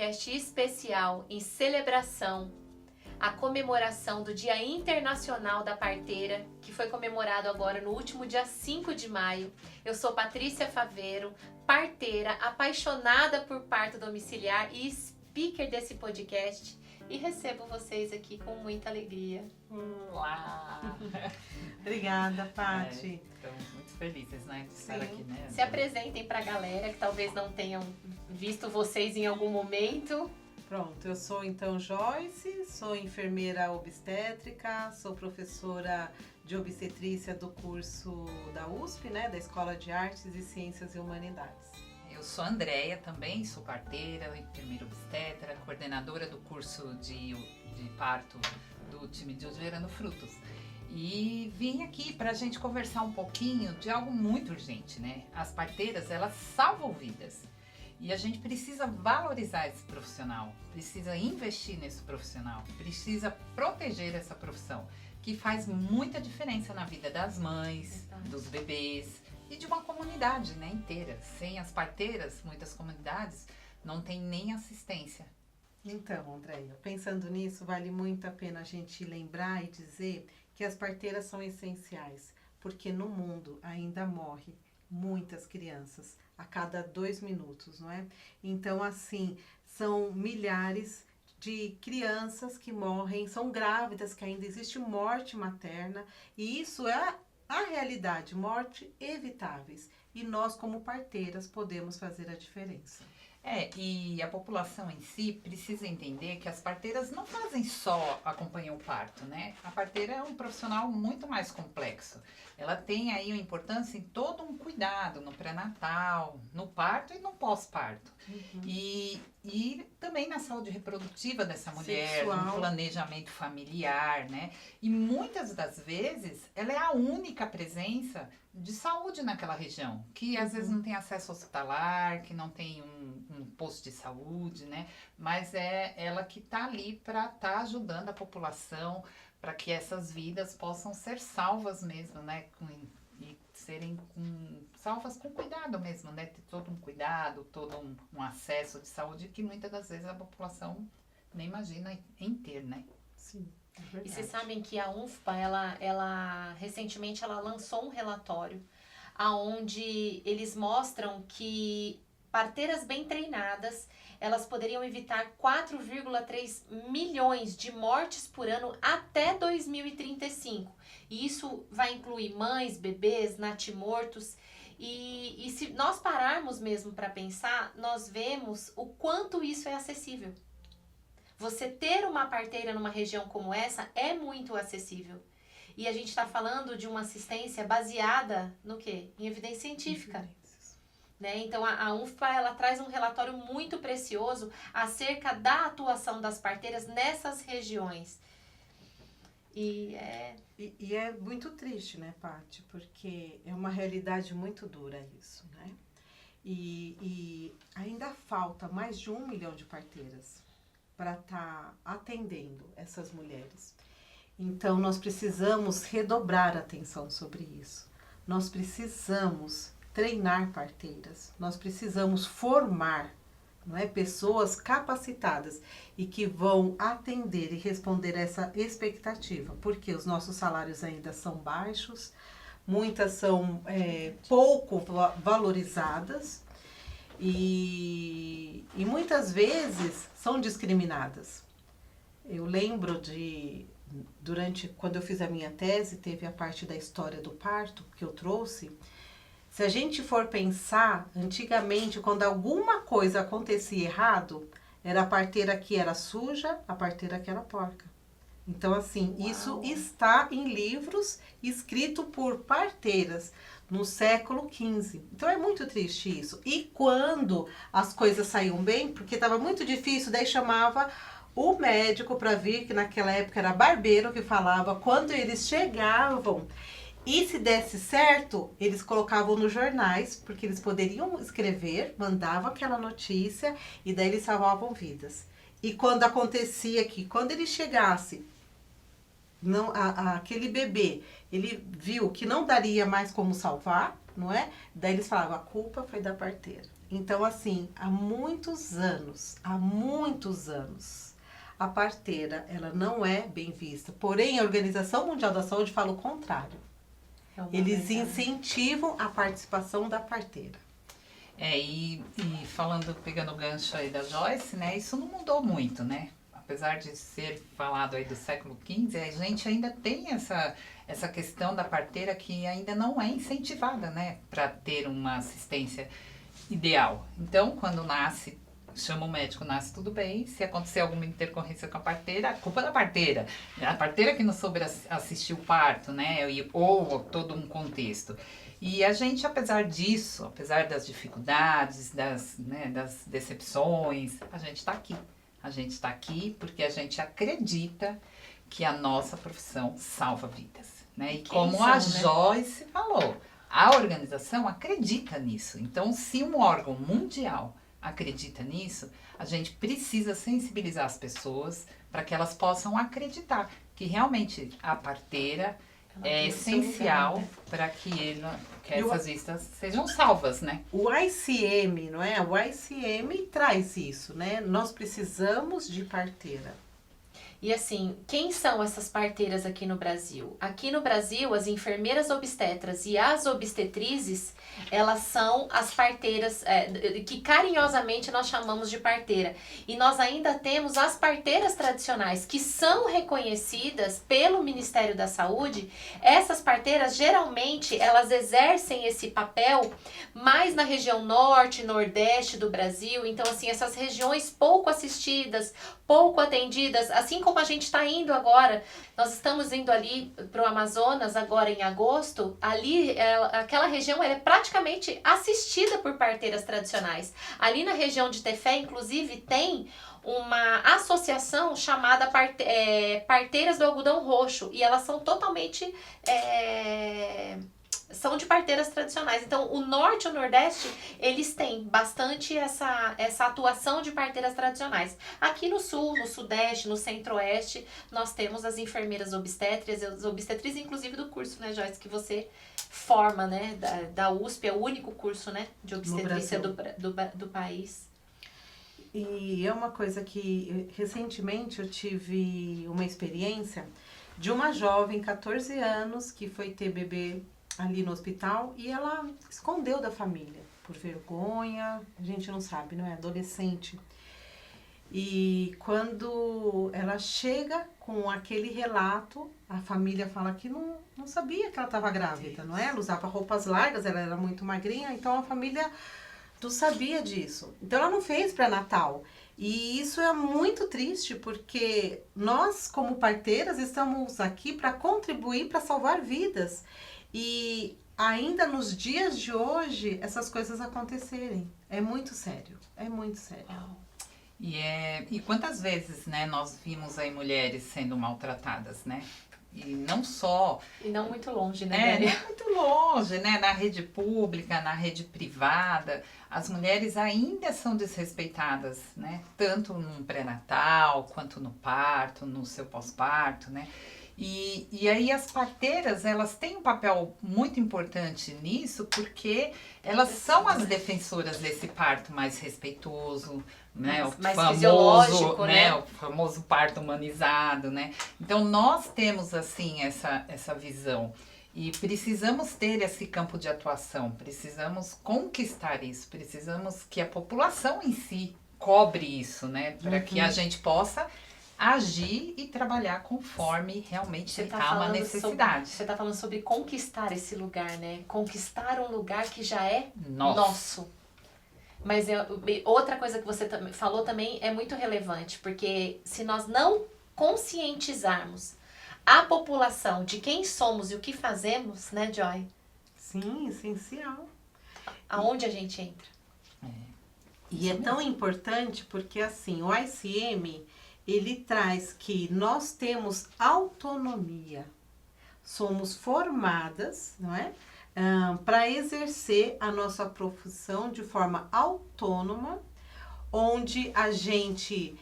podcast especial em celebração à comemoração do Dia Internacional da Parteira, que foi comemorado agora no último dia 5 de maio. Eu sou Patrícia Faveiro, parteira, apaixonada por parto domiciliar e speaker desse podcast, e recebo vocês aqui com muita alegria. Olá! Obrigada, Paty. Estamos muito felizes, né, de estar aqui, né? Se apresentem para a galera que talvez não tenham visto vocês em algum momento. Pronto, eu sou então Joyce, sou enfermeira obstétrica, sou professora de obstetrícia do curso da USP, né, da Escola de Artes e Ciências e Humanidades. Eu sou Andréia também, sou parteira, enfermeira obstetra, coordenadora do curso de parto do time de Gerando Frutos. E vim aqui para a gente conversar um pouquinho de algo muito urgente, né? As parteiras, elas salvam vidas. E a gente precisa valorizar esse profissional, precisa investir nesse profissional, precisa proteger essa profissão, que faz muita diferença na vida das mães, dos bebês e de uma comunidade, né, inteira. Sem as parteiras, muitas comunidades não têm nem assistência. Então, Andréia, pensando nisso, vale muito a pena a gente lembrar e dizer que as parteiras são essenciais, porque no mundo ainda morre muitas crianças a cada 2 minutos, não é? Então, assim, são milhares de crianças que morrem, são grávidas, que ainda existe morte materna, e isso é a realidade, morte evitáveis. E nós, como parteiras, podemos fazer a diferença. E a população em si precisa entender que as parteiras não fazem só acompanhar o parto, né? A parteira é um profissional muito mais complexo. Ela tem aí uma importância em todo um cuidado no pré-natal, no parto e no pós-parto. Uhum. E também na saúde reprodutiva dessa mulher, sexual, no planejamento familiar, né? E muitas das vezes ela é a única presença de saúde naquela região, que às vezes não tem acesso hospitalar, que não tem um posto de saúde, né? Mas é ela que está ali para estar ajudando a população, para que essas vidas possam ser salvas mesmo, né? E serem salvas com cuidado mesmo, né? Ter todo um cuidado, todo um acesso de saúde que muitas das vezes a população nem imagina em ter, né? Sim. E vocês sabem que a UNFPA, ela recentemente ela lançou um relatório onde eles mostram que parteiras bem treinadas, elas poderiam evitar 4,3 milhões de mortes por ano até 2035. E isso vai incluir mães, bebês, natimortos. E se nós pararmos mesmo para pensar, nós vemos o quanto isso é acessível. Você ter uma parteira numa região como essa é muito acessível. E a gente está falando de uma assistência baseada no quê? Em evidência científica. Né? Então a UNFPA ela traz um relatório muito precioso acerca da atuação das parteiras nessas regiões. E é muito triste, né, Paty? Porque é uma realidade muito dura isso, né? E ainda falta mais de 1 milhão de parteiras para estar atendendo essas mulheres. Então, nós precisamos redobrar a atenção sobre isso. Nós precisamos treinar parteiras. Nós precisamos formar, não é, pessoas capacitadas e que vão atender e responder essa expectativa. Porque os nossos salários ainda são baixos, muitas são pouco valorizadas, e muitas vezes são discriminadas. Eu lembro quando eu fiz a minha tese, teve a parte da história do parto que eu trouxe. Se a gente for pensar, antigamente, quando alguma coisa acontecia errado, era a parteira que era suja, a parteira que era porca. Então, assim, uau, isso está em livros escritos por parteiras no século XV. Então, é muito triste isso. E quando as coisas saíam bem, porque estava muito difícil, daí chamava o médico para vir, que naquela época era barbeiro que falava, quando eles chegavam. E se desse certo, eles colocavam nos jornais, porque eles poderiam escrever, mandavam aquela notícia, e daí eles salvavam vidas. E quando acontecia que, quando ele chegasse, aquele bebê, ele viu que não daria mais como salvar, não é? Daí eles falavam, a culpa foi da parteira. Então, assim, há muitos anos, a parteira, ela não é bem vista. Porém, a Organização Mundial da Saúde fala o contrário. É uma Eles verdade. incentivam a participação da parteira. E falando, pegando o gancho aí da Joyce, né? Isso não mudou muito, né? Apesar de ser falado aí do século XV, a gente ainda tem essa questão da parteira que ainda não é incentivada, né? Para ter uma assistência ideal. Então, quando nasce, chama o médico, nasce tudo bem. Se acontecer alguma intercorrência com a parteira, a culpa é da parteira. A parteira que não soube assistir o parto, né? Ou todo um contexto. E a gente, apesar disso, apesar das dificuldades, das decepções, a gente está aqui. A gente está aqui porque a gente acredita que a nossa profissão salva vidas, né? E como a Joyce falou, a organização acredita nisso. Então, se um órgão mundial acredita nisso, a gente precisa sensibilizar as pessoas para que elas possam acreditar que realmente a parteira é essencial para que essas vistas sejam salvas, né? O ICM, não é? O ICM traz isso, né? Nós precisamos de parteira. E assim, quem são essas parteiras aqui no Brasil? Aqui no Brasil, as enfermeiras obstetras e as obstetrizes, elas são as parteiras que carinhosamente nós chamamos de parteira. E nós ainda temos as parteiras tradicionais, que são reconhecidas pelo Ministério da Saúde. Essas parteiras, geralmente, elas exercem esse papel mais na região norte, nordeste do Brasil. Então, assim, essas regiões pouco assistidas, pouco atendidas, assim como a gente está indo agora, nós estamos indo ali para o Amazonas agora em agosto, ali aquela região é praticamente assistida por parteiras tradicionais. Ali na região de Tefé, inclusive, tem uma associação chamada Parteiras do Algodão Roxo, e elas são totalmente... são de parteiras tradicionais. Então, o norte e o nordeste, eles têm bastante essa atuação de parteiras tradicionais. Aqui no sul, no sudeste, no centro-oeste, nós temos as enfermeiras obstetras, as obstetrizes, inclusive do curso, né, Joyce, que você forma, né, da USP, é o único curso, né, de obstetrícia do país. E é uma coisa que, recentemente, eu tive uma experiência de uma jovem, 14 anos, que foi ter bebê ali no hospital, e ela escondeu da família, por vergonha, a gente não sabe, não é? Adolescente. E quando ela chega com aquele relato, a família fala que não sabia que ela estava grávida, não é? Ela usava roupas largas, ela era muito magrinha, então a família não sabia disso. Então ela não fez pré-natal. E isso é muito triste, porque nós, como parteiras, estamos aqui para contribuir para salvar vidas. E ainda nos dias de hoje, essas coisas acontecerem. É muito sério, é muito sério. E quantas vezes, né, nós vimos aí mulheres sendo maltratadas, né? E não só... E não muito longe, né? Não muito longe, né? Na rede pública, na rede privada, as mulheres ainda são desrespeitadas, né? Tanto no pré-natal, quanto no parto, no seu pós-parto, né? E aí as parteiras, elas têm um papel muito importante nisso, porque elas são as defensoras desse parto mais respeitoso, né? Mais famoso, fisiológico, né? O famoso parto humanizado, né? Então nós temos assim essa visão e precisamos ter esse campo de atuação, precisamos conquistar isso, precisamos que a população em si cobre isso, né? Para que a gente possa agir e trabalhar conforme realmente há uma necessidade. Você está falando sobre conquistar esse lugar, né? Conquistar um lugar que já é nosso. Mas outra coisa que você falou também é muito relevante, porque se nós não conscientizarmos a população de quem somos e o que fazemos, né, Joy? Sim, essencial. Aonde a gente entra. E é tão importante porque, assim, o ICM... ele traz que nós temos autonomia, somos formadas, não é? Para exercer a nossa profissão de forma autônoma, onde a gente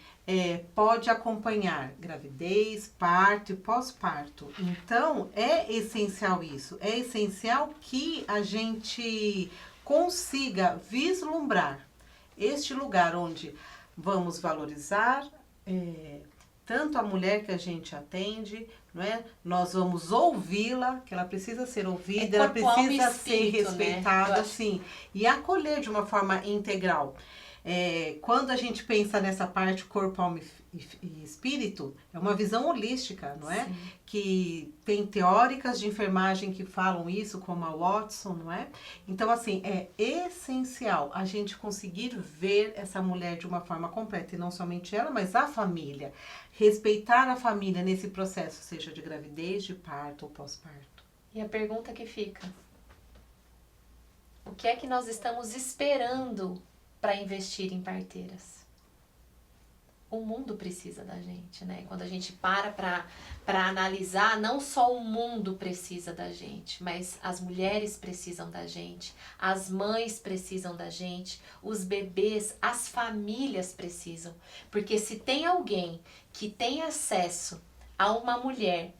pode acompanhar gravidez, parto e pós-parto. Então, é essencial isso, é essencial que a gente consiga vislumbrar este lugar onde vamos valorizar tanto a mulher que a gente atende, não é? Nós vamos ouvi-la, que ela precisa ser ouvida, ela corpo, alma e precisa ser espírito, respeitada, né? sim, e acolher de uma forma integral. Quando a gente pensa nessa parte corpo, alma e espírito, é uma visão holística, não é? Sim. Que tem teóricas de enfermagem que falam isso, como a Watson, não é? Então, assim, é essencial a gente conseguir ver essa mulher de uma forma completa, e não somente ela, mas a família. Respeitar a família nesse processo, seja de gravidez, de parto ou pós-parto. E a pergunta que fica: o que é que nós estamos esperando para investir em parteiras? O mundo precisa da gente, né? Quando a gente para analisar, não só o mundo precisa da gente, mas as mulheres precisam da gente, as mães precisam da gente, os bebês, as famílias precisam. Porque se tem alguém que tem acesso a uma mulher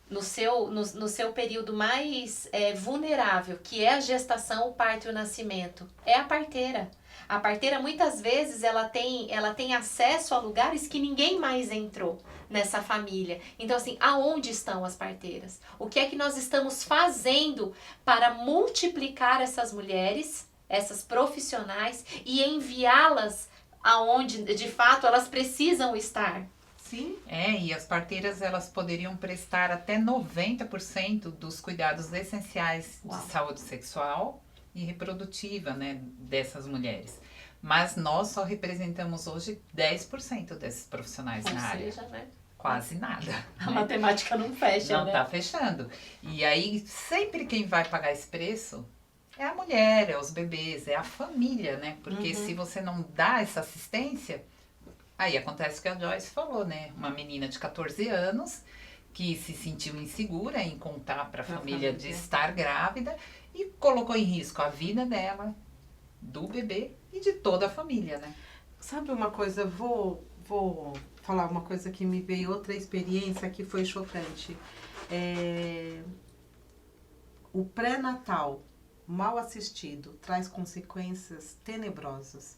no seu período mais vulnerável, que é a gestação, o parto e o nascimento, é a parteira. A parteira, muitas vezes, ela tem acesso a lugares que ninguém mais entrou nessa família. Então, assim, aonde estão as parteiras? O que é que nós estamos fazendo para multiplicar essas mulheres, essas profissionais, e enviá-las aonde, de fato, elas precisam estar? Sim. E as parteiras, elas poderiam prestar até 90% dos cuidados essenciais Uau. de saúde sexual e reprodutiva, né, dessas mulheres. Mas nós só representamos hoje 10% desses profissionais na área. Seja, né? Quase nada. A matemática não fecha, não né? tá fechando. E aí, sempre quem vai pagar esse preço é a mulher, é os bebês, é a família, né? Porque se você não dá essa assistência, aí acontece o que a Joyce falou, né? Uma menina de 14 anos que se sentiu insegura em contar para a família de estar grávida e colocou em risco a vida dela, do bebê e de toda a família, né? Sabe uma coisa, vou falar uma coisa que me veio, outra experiência que foi chocante. O pré-natal mal assistido traz consequências tenebrosas.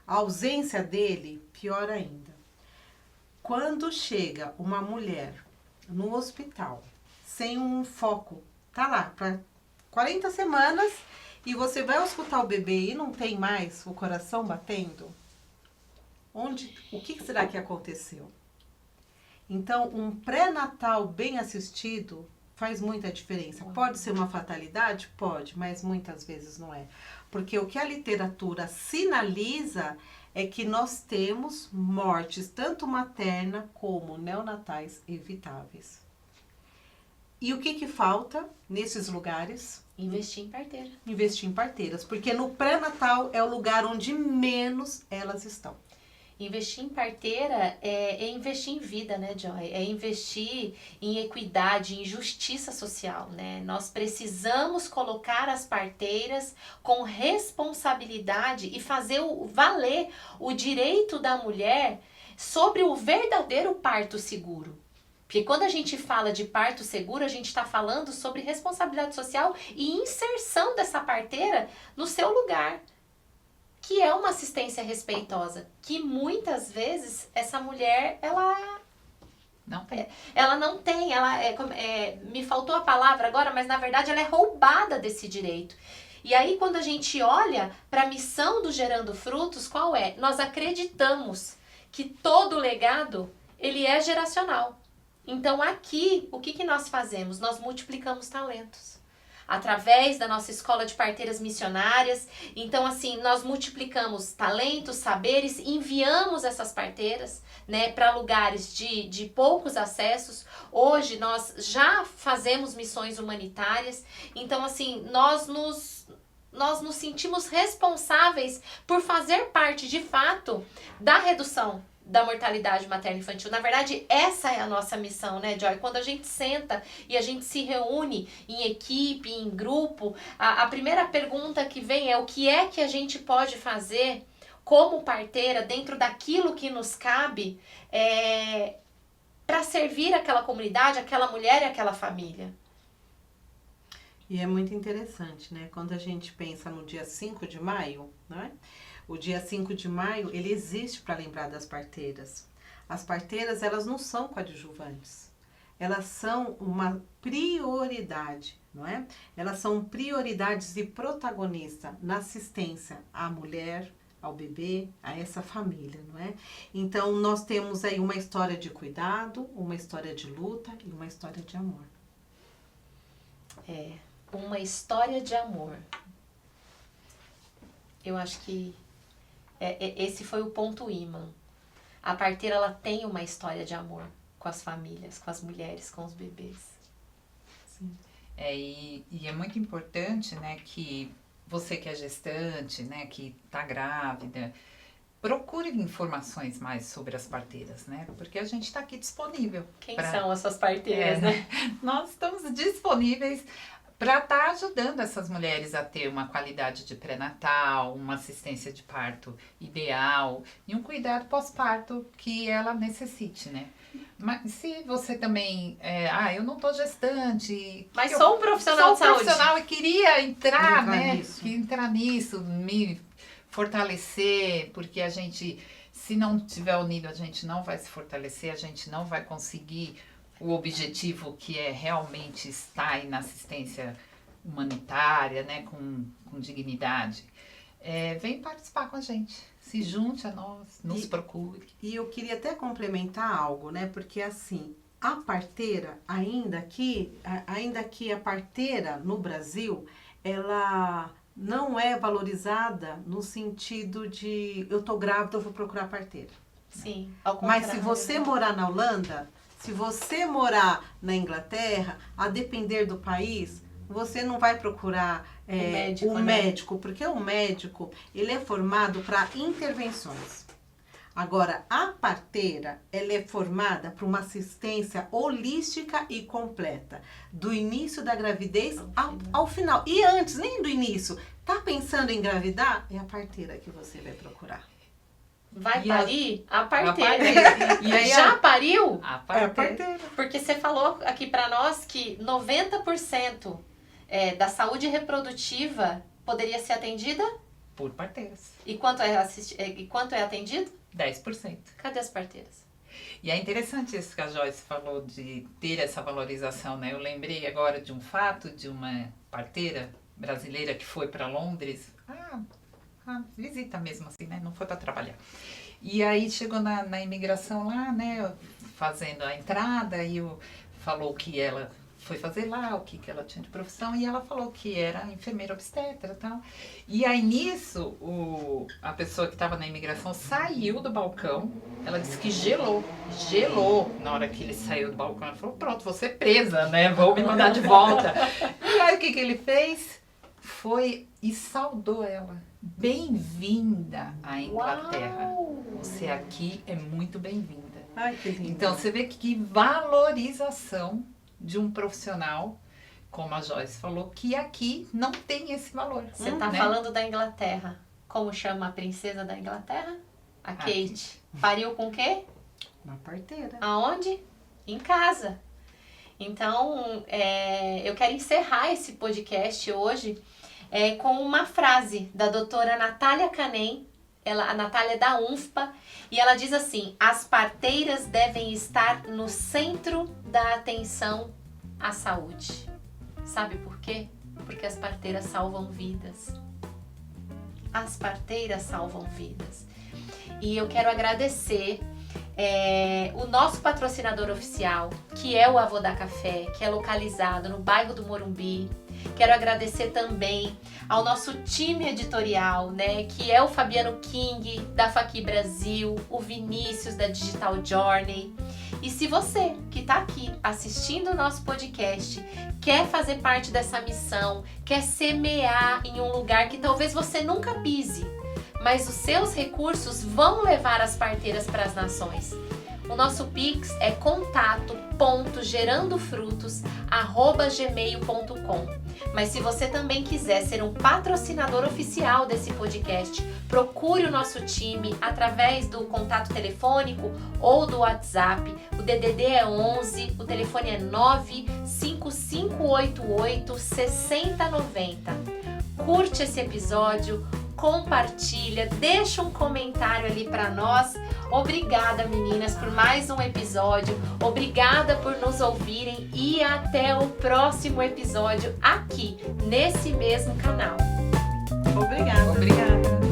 A ausência dele, pior ainda. Quando chega uma mulher no hospital, sem um foco, tá lá para 40 semanas, e você vai escutar o bebê e não tem mais o coração batendo, o que será que aconteceu? Então, um pré-natal bem assistido faz muita diferença. Pode ser uma fatalidade? Pode, mas muitas vezes não é. Porque o que a literatura sinaliza é que nós temos mortes, tanto materna como neonatais, evitáveis. E o que falta nesses lugares? Investir em parteira. Investir em parteiras, porque no pré-natal é o lugar onde menos elas estão. Investir em parteira é investir em vida, né, Joy? É investir em equidade, em justiça social, né? Nós precisamos colocar as parteiras com responsabilidade e fazer valer o direito da mulher sobre o verdadeiro parto seguro. Porque quando a gente fala de parto seguro, a gente está falando sobre responsabilidade social e inserção dessa parteira no seu lugar, que é uma assistência respeitosa, que muitas vezes essa mulher, ela não tem, me faltou a palavra agora, mas na verdade ela é roubada desse direito. E aí quando a gente olha para a missão do Gerando Frutos, qual é? Nós acreditamos que todo legado, ele é geracional. Então aqui, o que nós fazemos? Nós multiplicamos talentos. Através da nossa escola de parteiras missionárias. Então, assim, nós multiplicamos talentos, saberes, enviamos essas parteiras, né, para lugares de poucos acessos. Hoje, nós já fazemos missões humanitárias. Então, assim, nós nos sentimos responsáveis por fazer parte, de fato, da redução da mortalidade materno-infantil. Na verdade, essa é a nossa missão, né, Joy? Quando a gente senta e a gente se reúne em equipe, em grupo, a primeira pergunta que vem é: o que é que a gente pode fazer como parteira, dentro daquilo que nos cabe, para servir aquela comunidade, aquela mulher e aquela família? E é muito interessante, né? Quando a gente pensa no dia 5 de maio, né? O dia 5 de maio, ele existe para lembrar das parteiras. As parteiras, elas não são coadjuvantes. Elas são uma prioridade, não é? Elas são prioridades e protagonista na assistência à mulher, ao bebê, a essa família, não é? Então, nós temos aí uma história de cuidado, uma história de luta e uma história de amor. Uma história de amor. Eu acho que esse foi o ponto ímã. A parteira, ela tem uma história de amor com as famílias, com as mulheres, com os bebês. Sim. E é muito importante, né, que você que é gestante, né, que está grávida, procure informações mais sobre as parteiras, né? Porque a gente está aqui disponível. Quem são essas parteiras, né? Nós estamos disponíveis para estar ajudando essas mulheres a ter uma qualidade de pré-natal, uma assistência de parto ideal e um cuidado pós-parto que ela necessite, né? Mas se você também, eu não tô gestante, mas sou um profissional de saúde. Sou um profissional e queria entrar nisso, me fortalecer, porque a gente, se não tiver unido, a gente não vai se fortalecer, a gente não vai conseguir o objetivo que é realmente estar aí na assistência humanitária, né, com dignidade. Vem participar com a gente, se junte a nós, nos procure. E eu queria até complementar algo, né, porque assim, a parteira, ainda que a parteira no Brasil, ela não é valorizada no sentido de eu tô grávida, eu vou procurar parteira. Sim, ao contrário. Mas se você morar na Holanda, se você morar na Inglaterra, a depender do país, você não vai procurar o médico, porque o médico, ele é formado para intervenções. Agora, a parteira, ela é formada para uma assistência holística e completa, do início da gravidez ao final. E antes, nem do início, tá pensando em engravidar? É a parteira que você vai procurar. Vai parir? A parteira. E aí, já pariu? A parteira. Porque você falou aqui pra nós que 90% da saúde reprodutiva poderia ser atendida? Por parteiras. E quanto é atendido? 10%. Cadê as parteiras? E é interessante isso que a Joyce falou de ter essa valorização, né? Eu lembrei agora de um fato de uma parteira brasileira que foi para Londres. Visita mesmo assim, né? Não foi para trabalhar. E aí chegou na imigração lá, né? Fazendo a entrada e falou que ela foi fazer lá, o que ela tinha de profissão, e ela falou que era enfermeira obstetra e tal. E aí nisso, a pessoa que estava na imigração saiu do balcão, ela disse que gelou na hora que ele saiu do balcão. Ela falou, pronto, vou ser presa, né? Vou me mandar de volta. E aí o que ele fez? Foi e saudou ela. Bem-vinda à Inglaterra. Uau! Você aqui é muito bem-vinda. Ai, que lindo. Então você vê que valorização de um profissional, como a Joyce falou, que aqui não tem esse valor. Você tá falando da Inglaterra. Como chama a princesa da Inglaterra? A Kate. Pariu com o quê? Uma parteira. Aonde? Em casa. Então, eu quero encerrar esse podcast hoje com uma frase da doutora Natália Canem, a Natália é da UNFPA, e ela diz assim: as parteiras devem estar no centro da atenção à saúde. Sabe por quê? Porque as parteiras salvam vidas. As parteiras salvam vidas. E eu quero agradecer o nosso patrocinador oficial, que é o Avô da Café, que é localizado no bairro do Morumbi. Quero agradecer também ao nosso time editorial, né, que é o Fabiano King, da Faqui Brasil, o Vinícius, da Digital Journey. E se você que está aqui assistindo o nosso podcast quer fazer parte dessa missão, quer semear em um lugar que talvez você nunca pise, mas os seus recursos vão levar as parteiras para as nações. O nosso Pix é contato.gerandofrutos@gmail.com. Mas se você também quiser ser um patrocinador oficial desse podcast, procure o nosso time através do contato telefônico ou do WhatsApp. O DDD é 11, o telefone é 955 588 6090. Curte esse episódio, compartilha, deixa um comentário ali para nós. Obrigada, meninas, por mais um episódio. Obrigada por nos ouvirem e até o próximo episódio aqui nesse mesmo canal. Obrigada. Obrigada.